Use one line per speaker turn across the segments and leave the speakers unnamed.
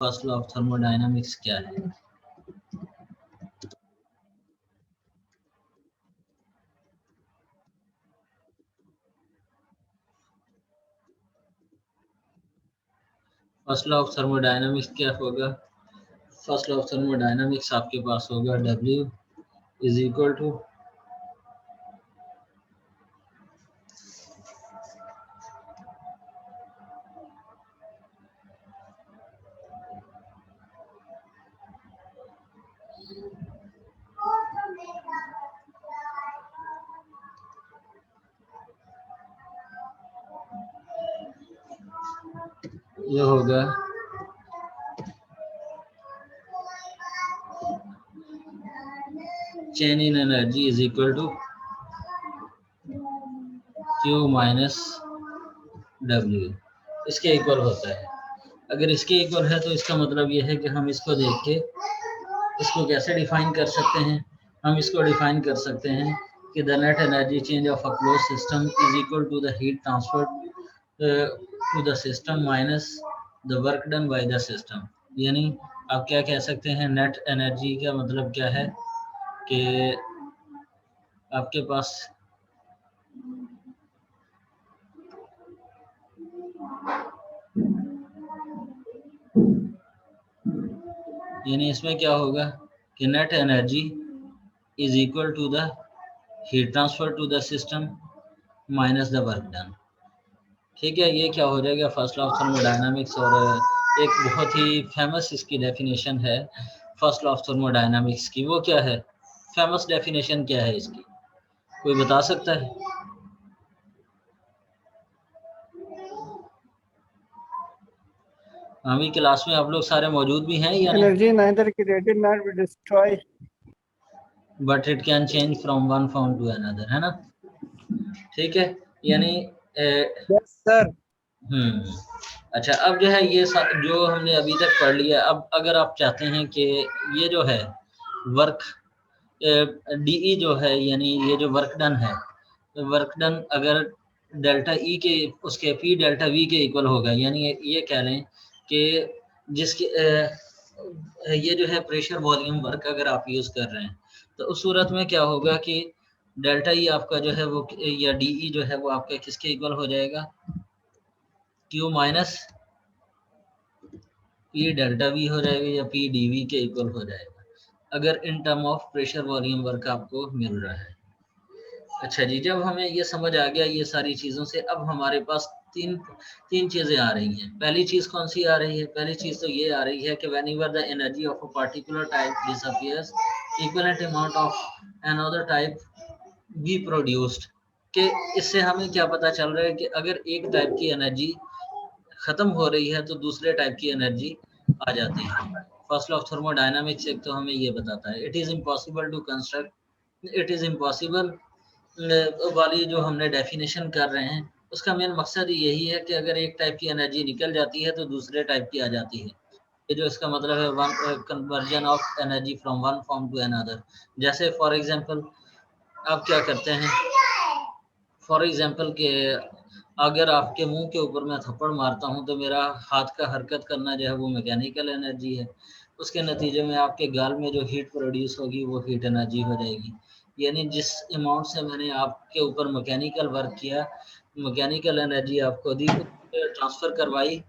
First law of thermodynamics क्या है? First law of thermodynamics क्या होगा? फर्स्ट लॉ ऑफ थर्मोडायनामिक्स आपके पास होगा W इज इक्वल टू ये होगा change in energy is equal to Q minus W, इसके इक्वल होता है। अगर इसके इक्वल है तो इसका मतलब ये है कि हम इसको देख के इसको कैसे डिफाइन कर सकते हैं? हम इसको डिफाइन कर सकते हैं कि the net energy change of a close system is equal to the heat transfer to the system minus the work done by the system. यानी आप क्या कह सकते हैं, नेट एनर्जी का मतलब क्या है कि आपके पास यानी इसमें क्या होगा कि net energy is equal to the heat transfer to the system minus the work done. ठीक है, ये क्या हो जाएगा फर्स्ट लॉ ऑफ थर्मोडायनामिक्स। और एक बहुत ही फेमस इसकी डेफिनेशन है फर्स्ट लॉ ऑफ थर्मोडायनामिक्स की। वो क्या है, फेमस डेफिनेशन क्या है इसकी, कोई बता सकता है? अभी क्लास में आप लोग सारे मौजूद भी हैं या नहीं?
Energy neither created not be destroy
but it can change from one form to another, है ना? ठीक है, यानी
यस सर।
अच्छा, अब जो है ये जो हमने अभी तक पढ़ लिया, अब अगर आप चाहते हैं कि ये जो है वर्क DE जो है, यानी ये जो वर्क डन है, वर्क डन अगर डेल्टा ई के उसके पी डेल्टा वी के इक्वल होगा, यानी ये कह लें कि जिसके ये जो है प्रेशर वॉल्यूम वर्क अगर आप यूज़ कर रहे हैं, तो उस सूरत में क्या होगा कि डेल्टा ई आपका जो है वो, या DE जो है वो आपका किसके इक्वल हो जाएगा? Q minus P delta we हो जाएगा, या पी DV के इक्वल हो जाएगा, अगर in term of pressure volume work आपको मिल रहा है। अच्छा जी, जब हमें ये समझ आ गया ये सारी चीज़ों से, अब हमारे पास तीन चीज़ें आ रही हैं। पहली चीज़ कौन सी आ रही है? पहली चीज़ तो ये आ रही है कि whenever the energy of a particular type disappears, equivalent amount of another type be produced. कि इससे हमें क्या पता चल रहा है कि अगर एक टाइप की एनर्जी खत्म हो रही है तो दूसरे टाइप की एनर्जी आ जाती है। फर्स्ट लॉ ऑफ थर्मोडायनामिक्स एक तो हमें ये बताता है, it is impossible to construct, it is impossible वाली जो हमने डेफिनेशन कर रहे हैं, उसका मेन मकसद यही है कि अगर एक टाइप की एनर्जी निकल जाती है तो दूसरे टाइप की आ जाती है। ये जो इसका मतलब है one conversion of energy from one form to another. जैसे फॉर एग्जांपल आप क्या करते हैं, फॉर एग्जांपल के अगर आपके मुंह के ऊपर मैं थप्पड़ मारता हूं तो मेरा हाथ का हरकत करना जो है वो मैकेनिकल एनर्जी है। उसके नतीजे में आपके गाल में जो हीट प्रोड्यूस होगी वो हीट एनर्जी हो जाएगी। यानी जिस अमाउंट से मैंने आपके ऊपर मैकेनिकल वर्क किया, मैकेनिकल एनर्जी आपको दी, ट्रांसफ़र करवाई,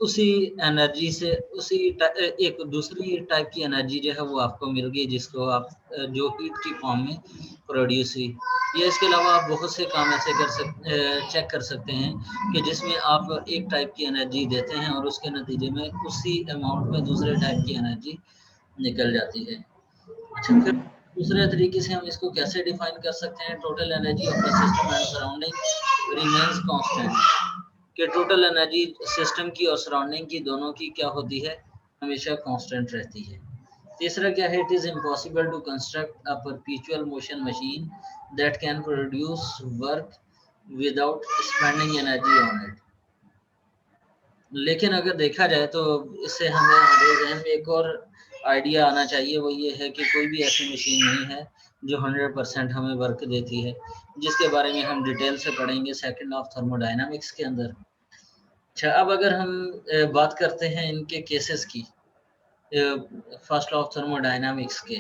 उसी एनर्जी से उसी एक दूसरी टाइप की एनर्जी जो है वो आपको मिल गई, जिसको आप जो हीट की फॉर्म में प्रोड्यूस हुई। या इसके अलावा आप बहुत से काम ऐसे चेक कर सकते हैं कि जिसमें आप एक टाइप की एनर्जी देते हैं और उसके नतीजे में उसी अमाउंट में दूसरे टाइप की एनर्जी निकल जाती है। अच्छा, फिर दूसरे तरीके से हम इसको कैसे डिफाइन कर सकते हैं? Total energy of the system and surrounding remains constant. कि टोटल एनर्जी सिस्टम की और सराउंडिंग की दोनों की क्या होती है? हमेशा कांस्टेंट रहती है। तीसरा क्या है? It is impossible to construct a perpetual motion machine that can produce work without spending energy on it. लेकिन अगर देखा जाए तो इससे हमें हमारे जहन में एक और आइडिया आना चाहिए, वो ये है कि कोई भी ऐसी मशीन नहीं है जो 100% हमें वर्क देती है, जिसके बारे में हम डिटेल से पढ़ेंगे सेकंड लॉ ऑफ थर्मोडायनामिक्स के अंदर। अच्छा, अब अगर हम बात करते हैं इनके केसेस की, फर्स्ट लॉ ऑफ थर्मोडायनामिक्स के,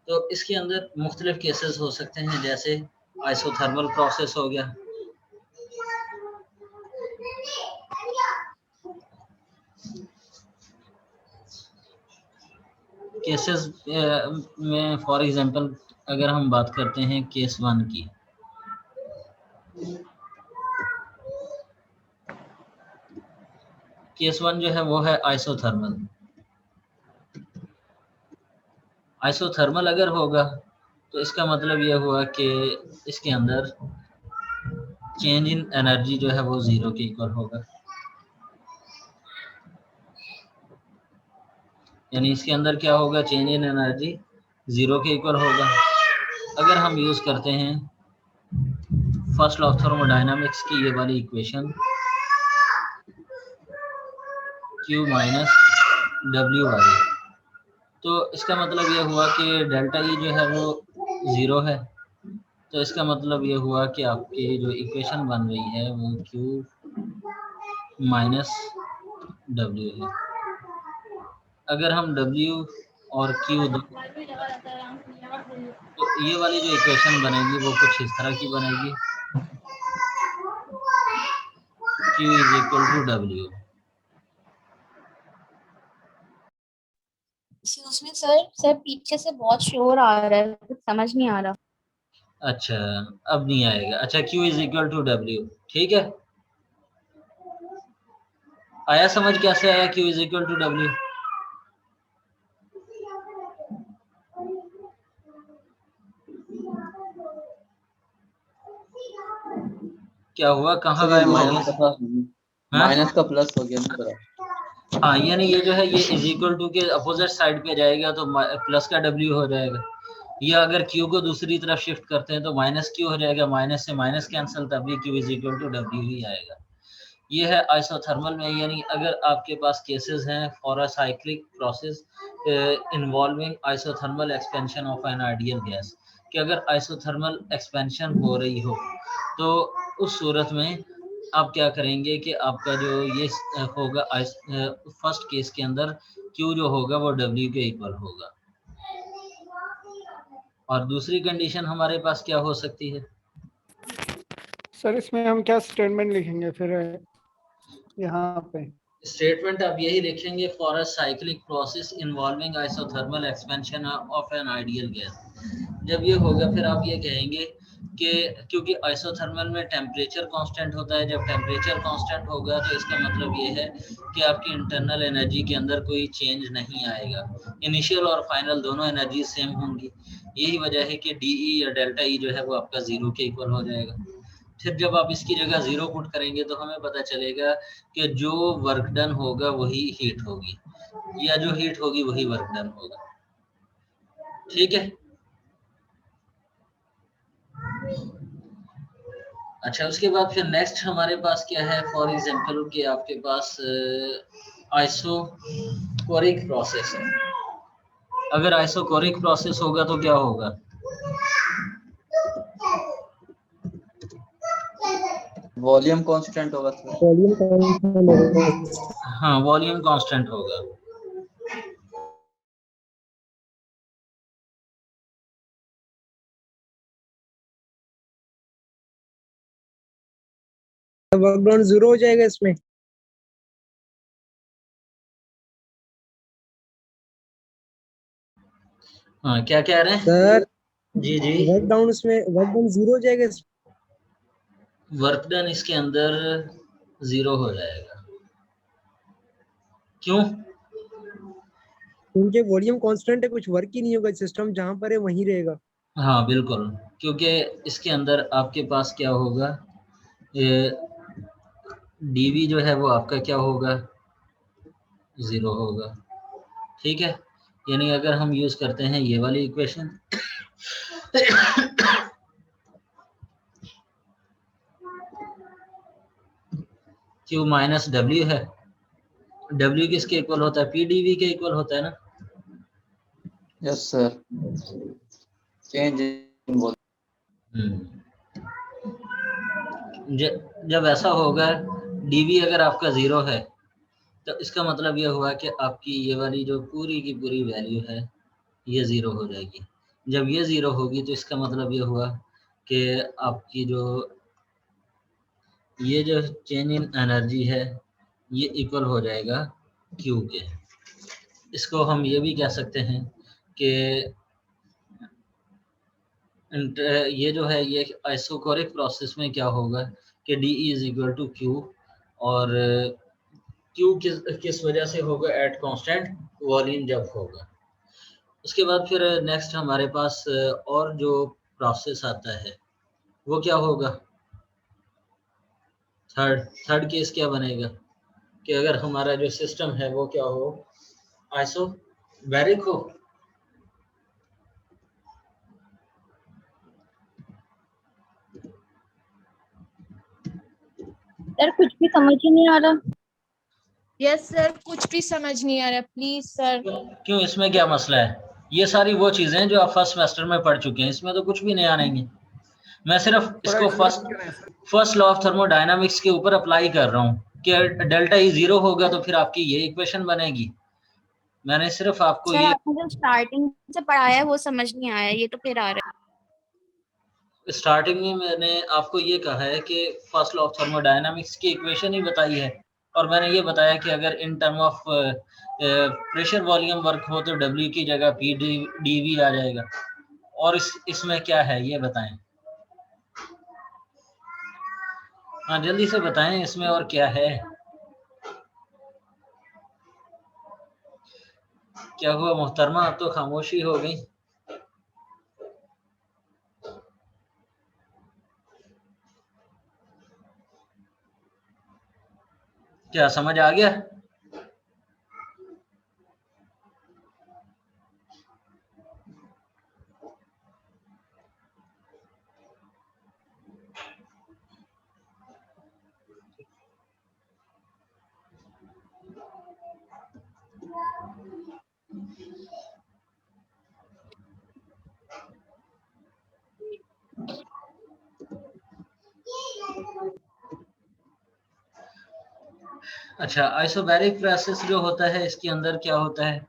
तो इसके अंदर मुख्तलिफ केसेस हो सकते हैं, जैसे आइसोथर्मल प्रोसेस हो गया, केसेस में फॉर एग्जांपल अगर हम बात करते हैं केस 1 की, केस 1 जो है वो है आइसोथर्मल। आइसोथर्मल अगर होगा तो इसका मतलब ये हुआ कि इसके अंदर चेंज इन एनर्जी जो है वो 0 के इक्वल होगा, यानी इसके अंदर क्या होगा, चेंज इन एनर्जी 0 के इक्वल होगा। अगर हम यूज करते हैं फर्स्ट लॉ ऑफ थर्मोडायनामिक्स की ये वाली इक्वेशन, Q माइनस W वाली, तो इसका मतलब ये हुआ कि डेल्टा E जो है वो 0 है, तो इसका मतलब ये हुआ कि आपकी जो इक्वेशन बन रही है वो Q माइनस W है। अगर हम W और Q तो ये वाली जो इक्वेशन बनेगी वो कुछ इस तरह की बनेगी, Q is equal to W।
Excuse me sir पीछे से बहुत शोर आ रहा है, कुछ समझ नहीं आ रहा।
अच्छा, अब नहीं आएगा। अच्छा, Q is equal to W, ठीक है। आया समझ कैसे आया Q is equal to W? क्या हुआ, कहाँ गए माइनस?
माइनस का प्लस हो गया ना तरफ।
हाँ, यानी ये जो है ये इज इक्वल टू के अपोजिट साइड पे जाएगा तो प्लस का W हो जाएगा। या अगर Q को दूसरी तरफ शिफ्ट करते हैं तो माइनस Q हो जाएगा, माइनस से माइनस कैंसिल, तब भी Q is equal to W ही आएगा। ये है आइसोथर्मल में, यानी अगर आपके पास केसेस हैं for a cyclic process involving isothermal expansion of an ideal gas, कि अगर आइसोथर्मल एक्सपेंशन हो रही हो तो उस सूरत में आप क्या करेंगे कि आपका जो ये होगा फर्स्ट केस के अंदर Q जो होगा वो W के इक्वल होगा। और दूसरी कंडीशन हमारे पास क्या हो सकती है?
सर इसमें हम क्या स्टेटमेंट लिखेंगे फिर यहाँ पे?
स्टेटमेंट आप यही लिखेंगे, for a cyclic process involving isothermal expansion of an ideal gas. जब ये होगा फिर आप ये कहेंगे कि क्योंकि आइसोथर्मल में टेम्परेचर कांस्टेंट होता है, जब टेम्परेचर कांस्टेंट होगा तो इसका मतलब ये है कि आपकी इंटरनल एनर्जी के अंदर कोई चेंज नहीं आएगा, इनिशियल और फाइनल दोनों एनर्जी सेम होंगी। यही वजह है कि DE या डेल्टा E जो है वो आपका 0 के इक्वल हो जाएगा। फिर जब आप इसकी जगह 0 पुट करेंगे तो हमें पता चलेगा कि जो वर्क डन होगा वही हीट होगी, या जो हीट होगी वही वर्क डन होगा, ठीक है। अच्छा, उसके बाद फिर नेक्स्ट हमारे पास क्या है, फॉर एग्जांपल कि आपके पास आइसोकोरिक प्रोसेस है। अगर आइसोकोरिक प्रोसेस होगा तो क्या होगा?
वॉल्यूम कांस्टेंट होगा सर।
हाँ, वॉल्यूम कांस्टेंट होगा।
वर्क डन 0 हो जाएगा इसमें।
हाँ, क्या कह रहे हैं
सर
जी जी?
वर्क डाउन इसमें वर्क डन 0 हो जाएगा इसमें।
वर्क डन इसके अंदर 0 हो जाएगा, क्यों?
क्योंकि वॉल्यूम कांस्टेंट है, कुछ वर्क ही नहीं होगा, सिस्टम जहां पर है वहीं रहेगा।
हाँ बिल्कुल, क्योंकि इसके अंदर आपके पास क्या होगा, DV जो है वो आपका क्या होगा, 0 होगा, ठीक है। यानी अगर हम यूज करते हैं ये वाली इक्वेशन Q माइनस W है, W किसके इक्वल होता है, PdV के इक्वल होता है ना।
Yes sir, change in volume.
जब ऐसा होगा, DV अगर आपका 0 है तो इसका मतलब ये हुआ कि आपकी ये वाली जो पूरी की पूरी वैल्यू है ये ज़ीरो हो जाएगी। जब ये ज़ीरो होगी तो इसका मतलब ये हुआ कि आपकी जो चेंज इन एनर्जी है ये इक्वल हो जाएगा Q के। इसको हम ये भी कह सकते हैं कि ये जो है ये आइसोकोरिक प्रोसेस में क्या होगा कि D is equal to Q, और क्यू किस वजह से होगा, एट कांस्टेंट वॉल्यूम जब होगा। उसके बाद फिर नेक्स्ट हमारे पास और जो प्रोसेस आता है वो क्या होगा, थर्ड केस क्या बनेगा कि अगर हमारा जो सिस्टम है वो क्या हो, आइसोबैरिक हो।
सर कुछ भी समझ ही नहीं आ रहा।
यस सर, कुछ भी समझ नहीं आ रहा, प्लीज सर।
क्यों, इसमें क्या मसला है? ये सारी वो चीजें हैं जो आप फर्स्ट सेमेस्टर में पढ़ चुके हैं, इसमें तो कुछ भी नया नहीं है। मैं सिर्फ इसको फर्स्ट लॉ ऑफ थर्मोडायनामिक्स के ऊपर अप्लाई कर रहा हूँ कि डेल्टा ई जीरो होगा तो फिर आपकी ये इक्वेशन बनेगी। मैंने सिर्फ आपको
सर
ये
आपने जो स्टार्टिंग से पढ़ाया है वो समझ नहीं आया, ये तो फिर आ रहा है।
स्टार्टिंग में मैंने आपको ये कहा है कि फर्स्ट लॉ ऑफ थर्मोडायनामिक्स की इक्वेशन ही बताई है, और मैंने ये बताया कि अगर in term of pressure volume work हो तो W की जगह P dV आ जाएगा। और इसमें क्या है ये बताएं। हाँ जल्दी से बताएं इसमें और क्या है। क्या हुआ मोहतरमा, अब तो खामोशी हो गई। क्या समझ आ गया? अच्छा, आइसोबैरिक प्रोसेस जो होता है इसके अंदर क्या होता है,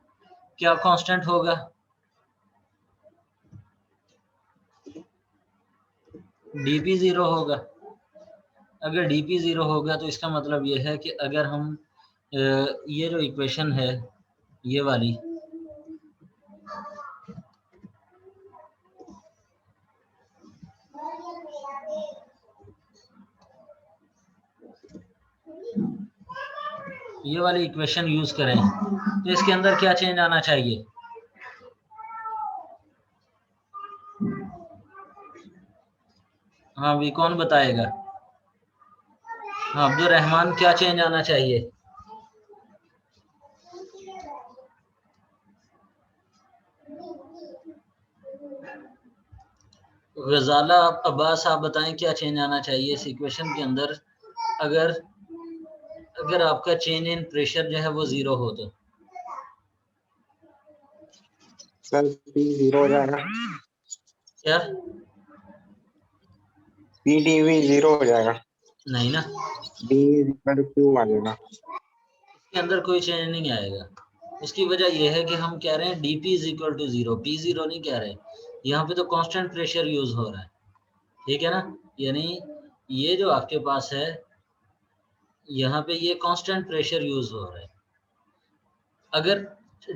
क्या कांस्टेंट होगा? dp जीरो होगा। अगर dp जीरो होगा तो इसका मतलब ये है कि अगर हम ये जो इक्वेशन है ये वाली, ये वाली इक्वेशन यूज करें तो इसके अंदर क्या चेंज आना चाहिए? हाँ भी कौन बताएगा? हाँ अब्दुल रहमान, क्या चेंज आना चाहिए? गजाला अब्बास, आप बताएं क्या चेंज आना चाहिए इस इक्वेशन के अंदर अगर आपका चेंज इन प्रेशर जो है वो जीरो हो तो?
सर पी जीरो हो जाएगा।
क्या?
पी डीवी जीरो हो जाएगा।
नहीं ना,
डी इक्वल टू क्यू आ जाएगा।
इसके अंदर कोई चेंज नहीं आएगा। उसकी वजह यह है कि हम कह रहे हैं dp is equal to zero, P zero नहीं कह रहे। यहाँ पे तो कांस्टेंट प्रेशर यूज हो रहा है, ठीक है ना। यानी ये जो आपके पास है यहाँ पे ये कांस्टेंट प्रेशर यूज हो रहा है। अगर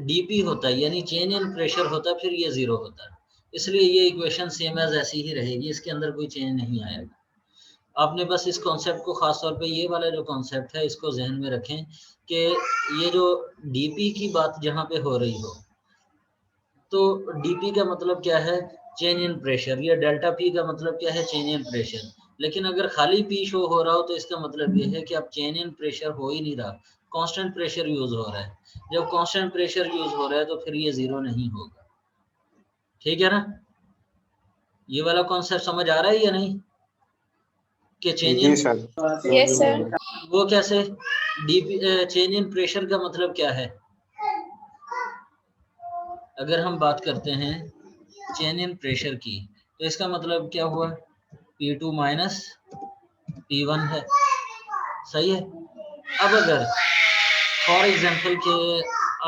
dp होता है यानी चेंज इन प्रेशर होता फिर ये जीरो होता, इसलिए ये इक्वेशन सेम एज ऐसी ही रहेगी, इसके अंदर कोई चेंज नहीं आएगा। आपने बस इस कॉन्सेप्ट को, खास तौर पे ये वाला जो कॉन्सेप्ट है इसको जहन में रखें कि ये जो डीपी की बात जहाँ पे हो रही हो तो डीपी का मतलब क्या है, चेंज इन प्रेशर, या डेल्टा पी का मतलब क्या है, चेंज इन प्रेशर। लेकिन अगर खाली पी शो हो रहा हो तो इसका मतलब ये है कि अब चेंज इन प्रेशर हो ही नहीं रहा, कांस्टेंट प्रेशर यूज हो रहा है। जब कांस्टेंट प्रेशर यूज हो रहा है तो फिर ये जीरो नहीं होगा, ठीक है ना। ये वाला कॉन्सेप्ट समझ आ रहा है या नहीं कि चेंज इन,
यस सर।
वो कैसे, डीपी चेंज इन प्रेशर का मतलब क्या है? अगर हम बात करते हैं चेंज इन प्रेशर की तो इसका मतलब क्या हुआ, P2 माइनस P1 है, सही है। अब अगर फॉर एग्जांपल के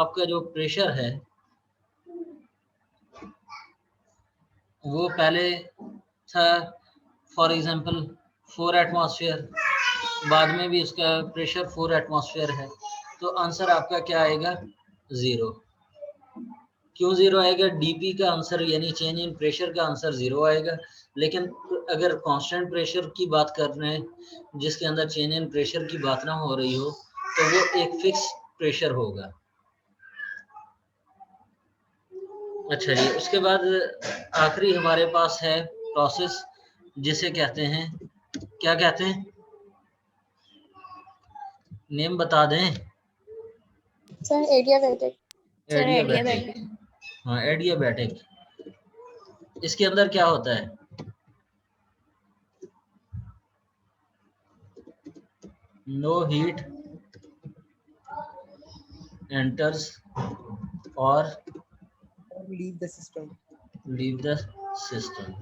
आपका जो प्रेशर है वो पहले था फॉर एग्जांपल 4 एटमॉस्फेयर, बाद में भी उसका प्रेशर 4 एटमॉस्फेयर है, तो आंसर आपका क्या आएगा 0। क्यों 0 आएगा? डीपी का आंसर यानी चेंज इन प्रेशर का आंसर 0 आएगा। लेकिन अगर कांस्टेंट प्रेशर की बात कर रहे हैं जिसके अंदर चेंज इन प्रेशर की बात ना हो रही हो तो वो एक फिक्स प्रेशर होगा। अच्छा जी, उसके बाद आखिरी हमारे पास है प्रोसेस जिसे कहते हैं, क्या कहते हैं? नेम बता दें।
Sir adiabatic.
एडियाबैटिक। हाँ, एडियाबैटिक। इसके अंदर क्या होता है? नो हीट एंटर्स और
leave the system.
Leave the system.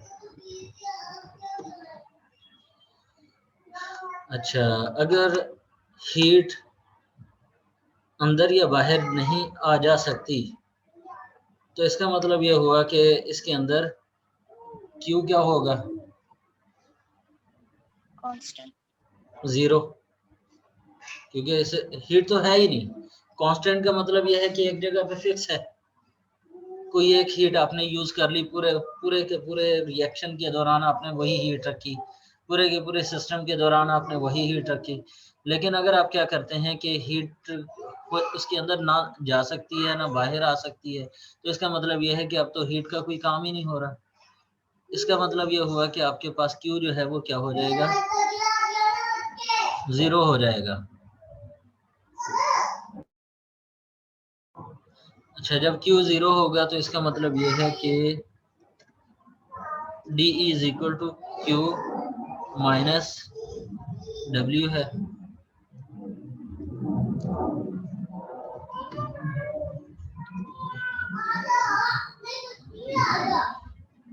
अच्छा, अगर हीट अंदर या बाहर नहीं आ जा सकती तो इसका मतलब यह हुआ कि इसके अंदर Q क्या होगा?
कांस्टेंट
0, क्योंकि इसे हीट तो है ही नहीं। कांस्टेंट का मतलब यह है कि एक जगह पे फिक्स है। कोई एक हीट आपने यूज कर ली, पूरे के पूरे रिएक्शन के दौरान आपने वही हीट रखी, पूरे के पूरे सिस्टम के दौरान आपने वही हीट रखी। लेकिन अगर आप क्या करते हैं कि हीट उसके अंदर ना जा सकती है ना बाहर आ सकती है, तो इसका मतलब यह है कि अब तो हीट का कोई काम ही नहीं हो रहा। इसका मतलब यह हुआ कि आपके पास Q जो है वो क्या हो जाएगा? 0 हो जाएगा। अच्छा, जब Q 0 होगा तो इसका मतलब ये है कि DE is equal to Q minus W है।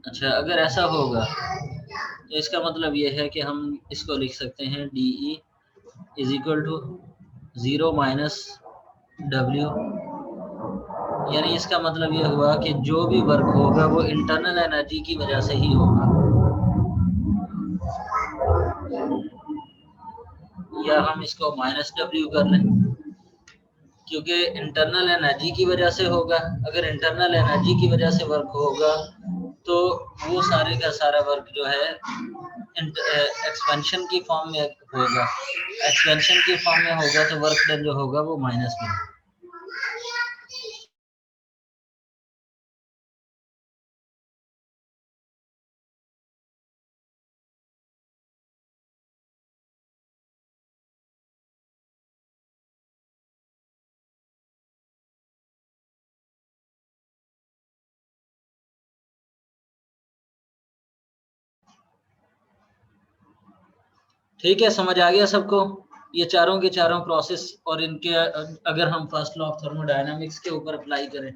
अच्छा, अगर ऐसा होगा तो इसका मतलब ये है कि हम इसको लिख सकते हैं DE is equal to 0 minus W, यानी इसका मतलब ये हुआ कि जो भी वर्क होगा वो इंटरनल एनर्जी की वजह से ही होगा। या हम इसको माइनस W कर लें, क्योंकि इंटरनल एनर्जी की वजह से होगा। अगर इंटरनल एनर्जी की वजह से वर्क होगा तो वो सारे का सारा वर्क जो है एक्सपेंशन की फॉर्म में होगा। एक्सपेंशन की फॉर्म में होगा तो वर्क डन जो होगा वो माइनस में। ठीक है, समझ आ गया सबको? ये चारों के चारों प्रोसेस और इनके अगर हम फर्स्ट लॉ ऑफ थर्मोडायनामिक्स के ऊपर अप्लाई करें